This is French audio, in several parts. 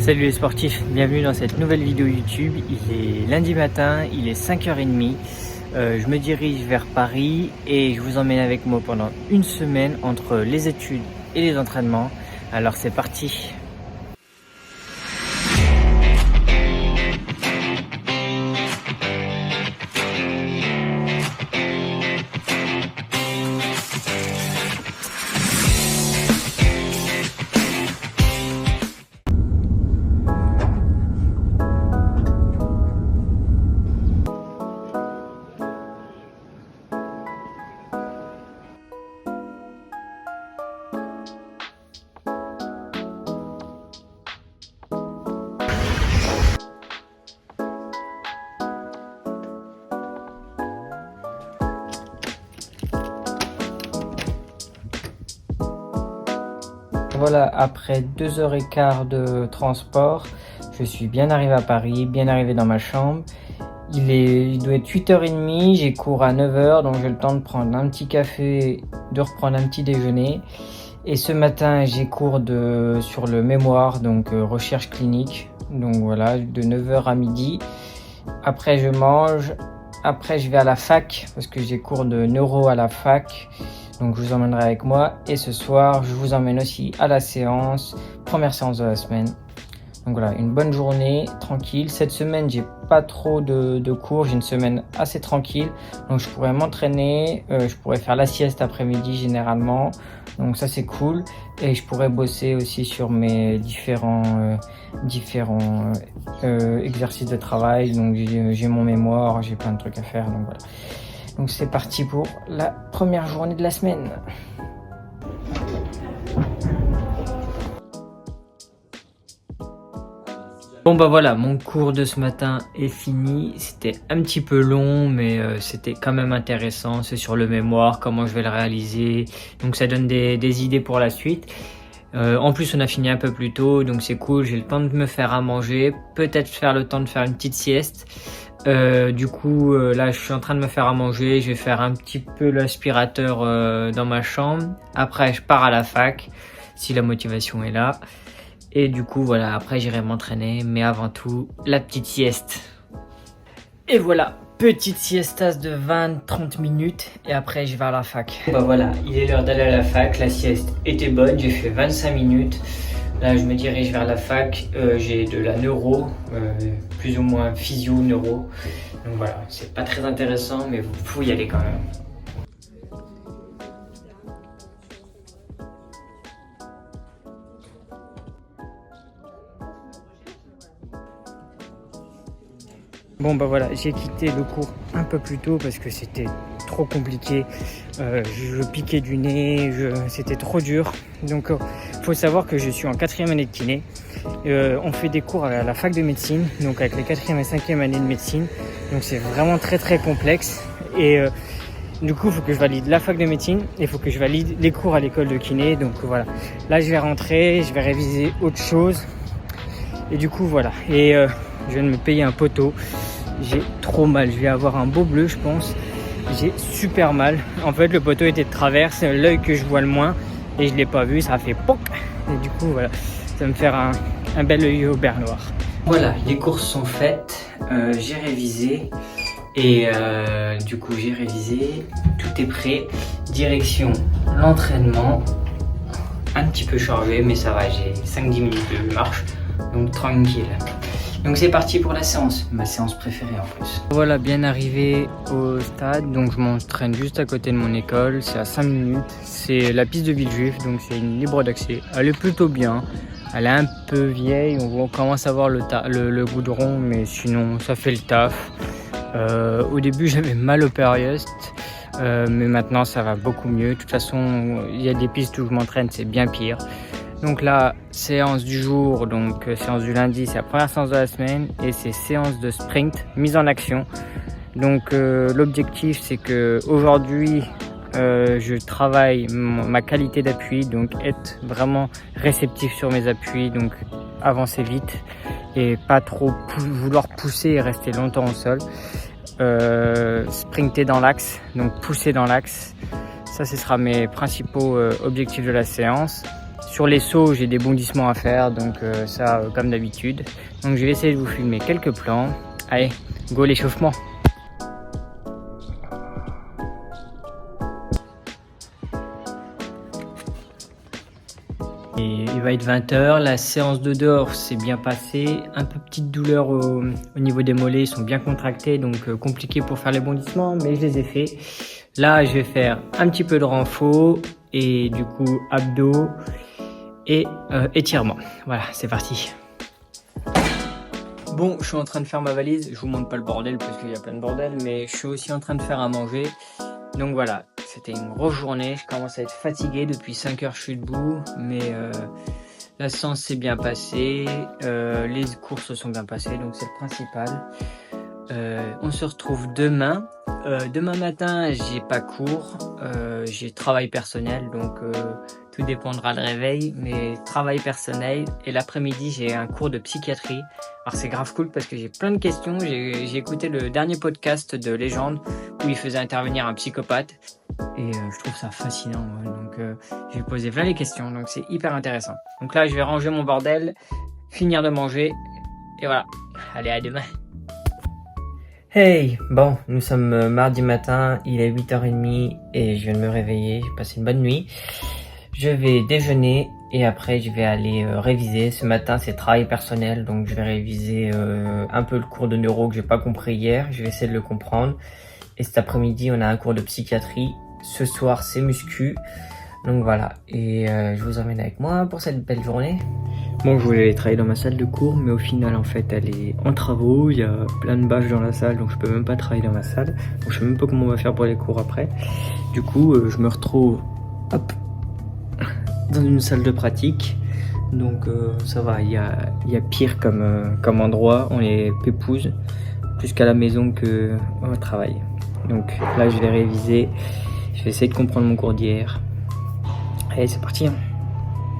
Salut les sportifs, bienvenue dans cette nouvelle vidéo YouTube. Il est lundi matin, il est 5h30. Je me dirige vers Paris et je vous emmène avec moi pendant une semaine entre les études et les entraînements. Alors c'est parti. Voilà, après 2h15 de transport, je suis bien arrivé à Paris, bien arrivé dans ma chambre. Il doit être 8h30, j'ai cours à 9h, donc j'ai le temps de prendre un petit café, de reprendre un petit déjeuner. Et ce matin, j'ai cours sur le mémoire, donc recherche clinique. Donc voilà, de 9h à midi. Après, je mange. Après, je vais à la fac, parce que j'ai cours de neuro à la fac. Donc je vous emmènerai avec moi. Et ce soir, je vous emmène aussi à la séance, première séance de la semaine. Donc voilà, une bonne journée, tranquille. Cette semaine, j'ai pas trop de cours, j'ai une semaine assez tranquille. Donc je pourrais m'entraîner, je pourrais faire la sieste après-midi généralement. Donc ça c'est cool. Et je pourrais bosser aussi sur mes différents exercices de travail. Donc j'ai mon mémoire, j'ai plein de trucs à faire. Donc voilà. Donc c'est parti pour la première journée de la semaine. Bon bah voilà, mon cours de ce matin est fini. C'était un petit peu long, mais c'était quand même intéressant. C'est sur le mémoire, comment je vais le réaliser. Donc ça donne des idées pour la suite. En plus on a fini un peu plus tôt, donc c'est cool. J'ai le temps de me faire à manger, peut-être faire le temps de faire une petite sieste. Du coup là je suis en train de me faire à manger. Je vais faire un petit peu l'aspirateur dans ma chambre. Après je pars à la fac, si la motivation est là. Et du coup, voilà, après j'irai m'entraîner, mais avant tout, la petite sieste. Et voilà, petite siestas de 20-30 minutes, et après je vais à la fac. Bah voilà, il est l'heure d'aller à la fac, la sieste était bonne, j'ai fait 25 minutes. Là, je me dirige vers la fac, j'ai de la neuro, plus ou moins physio-neuro. Donc voilà, c'est pas très intéressant, mais vous pouvez y aller quand même. Bon bah voilà, j'ai quitté le cours un peu plus tôt parce que c'était trop compliqué. Je piquais du nez, c'était trop dur. Donc faut savoir que je suis en 4e année de kiné. On fait des cours à la fac de médecine, donc avec les 4e et 5e années de médecine. Donc c'est vraiment très très complexe. Et du coup, il faut que je valide la fac de médecine et il faut que je valide les cours à l'école de kiné. Donc voilà, là je vais rentrer, je vais réviser autre chose. Et du coup voilà, et je viens de me payer un poteau. J'ai trop mal, je vais avoir un beau bleu je pense. J'ai super mal. En fait le poteau était de travers, c'est l'œil que je vois le moins. Et je l'ai pas vu, ça a fait POC. Et du coup voilà, ça va me faire un bel œil au beurre noir. Voilà, les courses sont faites, j'ai révisé. Et du coup j'ai révisé, tout est prêt. Direction l'entraînement. Un petit peu chargé mais ça va, j'ai 5-10 minutes de marche. Donc tranquille. Donc c'est parti pour la séance, ma séance préférée en plus. Voilà, bien arrivé au stade, donc je m'entraîne juste à côté de mon école, c'est à 5 minutes. C'est la piste de Villejuif, donc c'est une libre d'accès. Elle est plutôt bien, elle est un peu vieille, on commence à voir le goudron, mais sinon ça fait le taf. Au début j'avais mal au périoste, mais maintenant ça va beaucoup mieux. De toute façon, il y a des pistes où je m'entraîne, c'est bien pire. Donc là, séance du jour, donc séance du lundi, c'est la première séance de la semaine et c'est séance de sprint, mise en action. Donc l'objectif c'est que aujourd'hui je travaille ma qualité d'appui, donc être vraiment réceptif sur mes appuis, donc avancer vite et pas trop vouloir pousser et rester longtemps au sol. Sprinter dans l'axe, donc pousser dans l'axe. Ça, ce sera mes principaux objectifs de la séance. sur les sauts, j'ai des bondissements à faire, donc ça comme d'habitude. Donc je vais essayer de vous filmer quelques plans. Allez, go l'échauffement. Et il va être 20h, la séance de dehors s'est bien passée, un peu petite douleur au niveau des mollets, ils sont bien contractés, donc compliqué pour faire les bondissements, mais je les ai faits. Là je vais faire un petit peu de renfort et du coup abdos et étirement. Voilà, c'est parti. Bon, je suis en train de faire ma valise, je vous montre pas le bordel parce qu'il y a plein de bordel, mais je suis aussi en train de faire à manger. Donc voilà, c'était une grosse journée, je commence à être fatigué, depuis 5 heures je suis debout, mais la séance s'est bien passée, les courses se sont bien passées, donc c'est le principal. On se retrouve demain. Demain matin, j'ai pas cours, j'ai travail personnel, donc tout dépendra le réveil, mais travail personnel. Et l'après-midi, j'ai un cours de psychiatrie. Alors c'est grave cool parce que j'ai plein de questions. J'ai écouté le dernier podcast de Légende où il faisait intervenir un psychopathe. Et je trouve ça fascinant. Ouais. Donc je vais poser plein les questions. Donc c'est hyper intéressant. Donc là, je vais ranger mon bordel, finir de manger. Et voilà. Allez, à demain. Hey, bon, nous sommes mardi matin, il est 8h30 et je viens de me réveiller, j'ai passé une bonne nuit. Je vais déjeuner et après je vais aller réviser. Ce matin c'est travail personnel, donc je vais réviser un peu le cours de neuro que j'ai pas compris hier, je vais essayer de le comprendre. Et cet après-midi on a un cours de psychiatrie, ce soir c'est muscu, donc voilà. Et je vous emmène avec moi pour cette belle journée. Bon, je voulais aller travailler dans ma salle de cours, mais au final, en fait, elle est en travaux. Il y a plein de bâches dans la salle, donc je peux même pas travailler dans ma salle. Donc, je sais même pas comment on va faire pour les cours après. Du coup, je me retrouve, hop, dans une salle de pratique. Donc, ça va. Il y a pire comme endroit. On est pépouze, plus qu'à la maison qu'au travail. Donc là, je vais réviser. Je vais essayer de comprendre mon cours d'hier. Allez, c'est parti.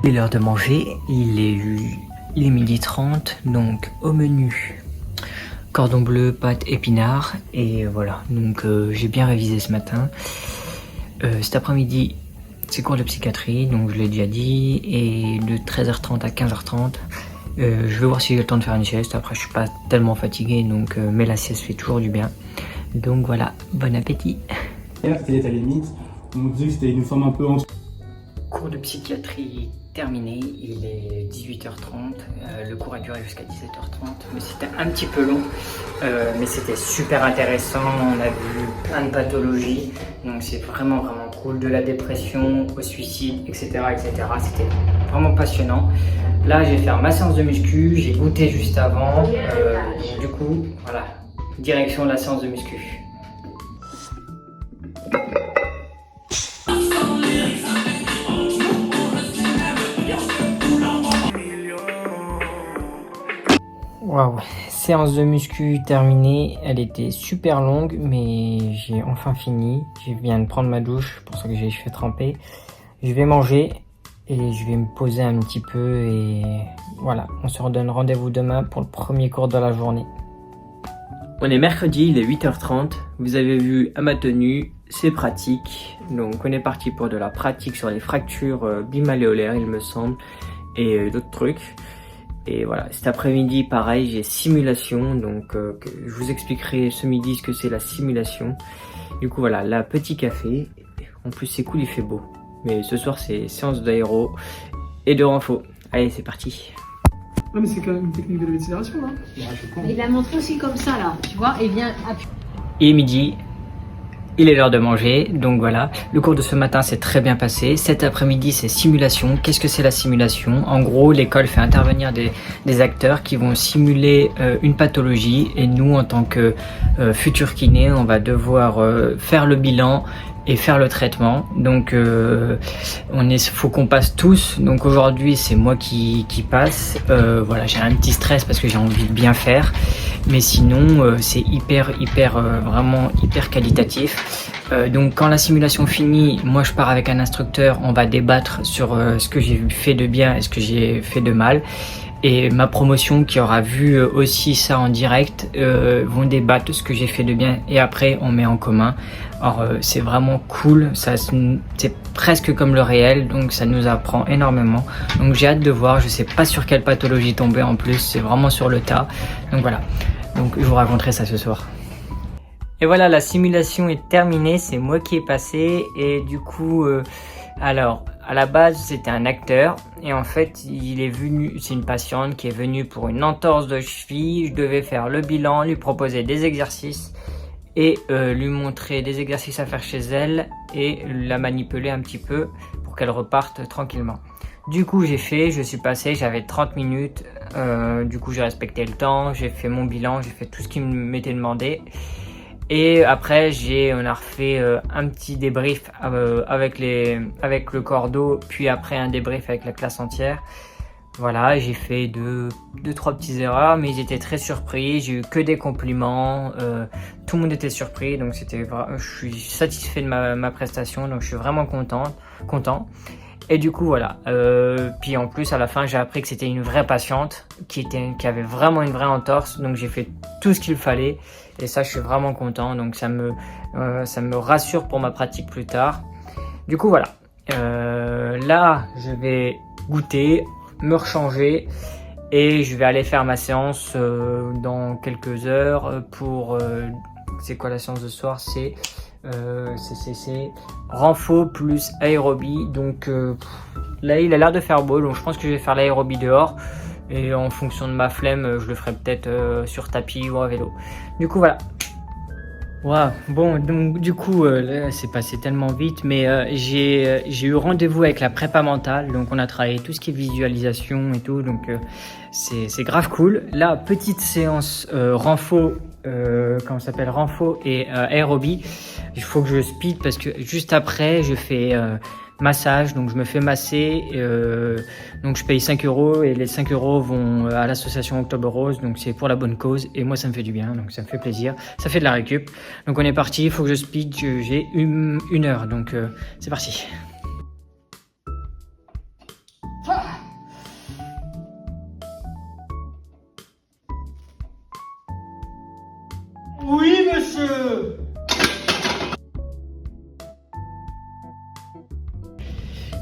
Il est l'heure de manger, il est 12h30, donc au menu cordon bleu, pâtes, épinards, et voilà, donc j'ai bien révisé ce matin. Cet après-midi, c'est cours de psychiatrie, donc je l'ai déjà dit, et de 13h30 à 15h30, je vais voir si j'ai le temps de faire une sieste. Après je suis pas tellement fatigué, donc mais la sieste fait toujours du bien, donc voilà, bon appétit. Quelle est ta limite? On nous disait que c'était une forme un peu en... Cours de psychiatrie terminé, il est 18h30, le cours a duré jusqu'à 17h30, mais c'était un petit peu long, mais c'était super intéressant, on a vu plein de pathologies, donc c'est vraiment cool, de la dépression au suicide, etc. C'était vraiment passionnant. Là, je vais faire ma séance de muscu, j'ai goûté juste avant, donc du coup, voilà, direction de la séance de muscu. Waouh, séance de muscu terminée, elle était super longue, mais j'ai enfin fini. Je viens de prendre ma douche, pour ça que j'ai les cheveux trempés. Je vais manger et je vais me poser un petit peu et voilà, on se redonne rendez-vous demain pour le premier cours de la journée. On est mercredi, il est 8h30, vous avez vu à ma tenue, c'est pratique. Donc on est parti pour de la pratique sur les fractures bimalléolaires, il me semble, et d'autres trucs. Et voilà, cet après-midi, pareil, j'ai simulation, donc je vous expliquerai ce midi ce que c'est la simulation. Du coup, voilà, là, petit café. En plus, c'est cool, il fait beau. Mais ce soir, c'est séance d'aéro et de renfo. Allez, c'est parti. Non, mais c'est quand même une technique de l'accélération, là. Il la montre aussi comme ça, là, tu vois, et bien appuie. Il est midi. Il est l'heure de manger, donc voilà. Le cours de ce matin s'est très bien passé. Cet après-midi, c'est simulation. Qu'est-ce que c'est la simulation? En gros, l'école fait intervenir des acteurs qui vont simuler une pathologie. Et nous, en tant que futurs kinés, on va devoir faire le bilan et faire le traitement. Donc, faut qu'on passe tous. Donc aujourd'hui, c'est moi qui passe. Voilà, j'ai un petit stress parce que j'ai envie de bien faire. Mais sinon, c'est vraiment hyper qualitatif. Donc quand la simulation finit, moi je pars avec un instructeur, on va débattre sur ce que j'ai fait de bien et ce que j'ai fait de mal. et ma promotion qui aura vu aussi ça en direct vont débattre de ce que j'ai fait de bien et après on met en commun. Alors c'est vraiment cool, c'est presque comme le réel, donc ça nous apprend énormément. Donc j'ai hâte de voir, je sais pas sur quelle pathologie tomber en plus, c'est vraiment sur le tas. Donc voilà, donc je vous raconterai ça ce soir. Et voilà, la simulation est terminée, c'est moi qui ai passé et du coup, alors à la base c'était un acteur et en fait il est venu, c'est une patiente qui est venue pour une entorse de cheville, je devais faire le bilan, lui proposer des exercices et lui montrer des exercices à faire chez elle et la manipuler un petit peu pour qu'elle reparte tranquillement. Du coup j'ai fait, je suis passé, j'avais 30 minutes, du coup j'ai respecté le temps, j'ai fait mon bilan, j'ai fait tout ce qui m'était demandé. Et après on a refait un petit débrief avec le cordeau, puis après un débrief avec la classe entière. Voilà, j'ai fait deux, trois petites erreurs, mais ils étaient très surpris, j'ai eu que des compliments, tout le monde était surpris, donc je suis satisfait de ma prestation, donc je suis vraiment content. Et du coup voilà, puis en plus à la fin j'ai appris que c'était une vraie patiente qui avait vraiment une vraie entorse, donc j'ai fait tout ce qu'il fallait et ça je suis vraiment content, donc ça me rassure pour ma pratique plus tard. Du coup voilà, là je vais goûter, me rechanger et je vais aller faire ma séance dans quelques heures pour c'est quoi la séance de ce soir, c'est renfo plus aérobie, donc là il a l'air de faire beau, donc je pense que je vais faire l'aérobie dehors et en fonction de ma flemme je le ferai peut-être sur tapis ou à vélo. Du coup voilà. Wow. Bon, donc du coup là c'est passé tellement vite, mais j'ai eu rendez-vous avec la prépa mentale, donc on a travaillé tout ce qui est visualisation et tout, donc c'est grave cool. Là, petite séance renfo, comment ça s'appelle, renfo et aérobie. Il faut que je speed parce que juste après je fais massage, donc je me fais masser, donc je paye 5 € et les 5 € vont à l'association Octobre Rose, donc c'est pour la bonne cause et moi ça me fait du bien, donc ça me fait plaisir, ça fait de la récup. Donc on est parti, il faut que je speed, j'ai une heure, donc c'est parti. Oui monsieur.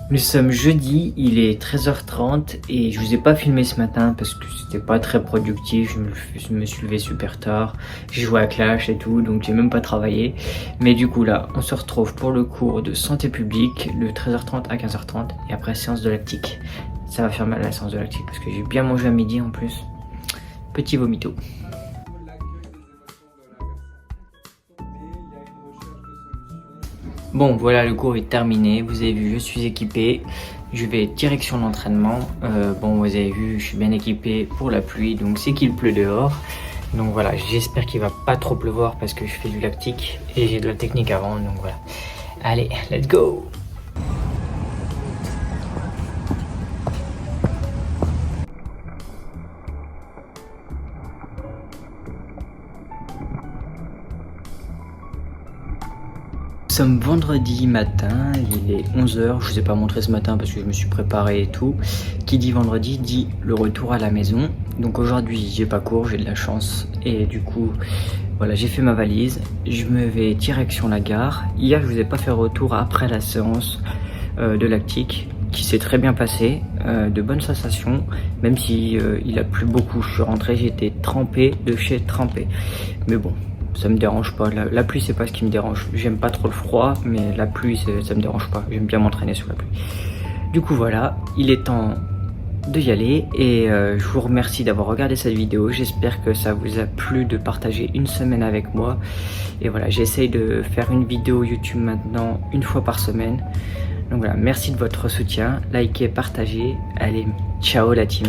Nous sommes jeudi, il est 13h30 et je vous ai pas filmé ce matin parce que c'était pas très productif, je me suis levé super tard, j'ai joué à Clash et tout, donc j'ai même pas travaillé. Mais du coup là, on se retrouve pour le cours de santé publique, de 13h30 à 15h30 et après séance de lactique. Ça va faire mal la séance de lactique parce que j'ai bien mangé à midi en plus. Petit vomito. Bon voilà, le cours est terminé, vous avez vu je suis équipé, je vais direction l'entraînement. Bon vous avez vu je suis bien équipé pour la pluie, donc c'est qu'il pleut dehors. Donc voilà, j'espère qu'il va pas trop pleuvoir parce que je fais du lactique et j'ai de la technique avant, donc voilà. Allez, let's go! Nous sommes vendredi matin, il est 11h, je vous ai pas montré ce matin parce que je me suis préparé et tout. Qui dit vendredi dit le retour à la maison. Donc aujourd'hui j'ai pas cours, j'ai de la chance et du coup voilà, j'ai fait ma valise, je me vais direction la gare. Hier je vous ai pas fait retour après la séance de lactique qui s'est très bien passé, de bonnes sensations, même si il a plu beaucoup. Je suis rentré, j'étais trempé de chez trempé, mais bon. Ça me dérange pas, la pluie c'est pas ce qui me dérange, j'aime pas trop le froid mais la pluie ça me dérange pas, j'aime bien m'entraîner sous la pluie. Du coup voilà, il est temps de y aller et je vous remercie d'avoir regardé cette vidéo, j'espère que ça vous a plu de partager une semaine avec moi. Et voilà, j'essaye de faire une vidéo YouTube maintenant une fois par semaine. Donc voilà, merci de votre soutien, likez, partagez, allez, ciao la team.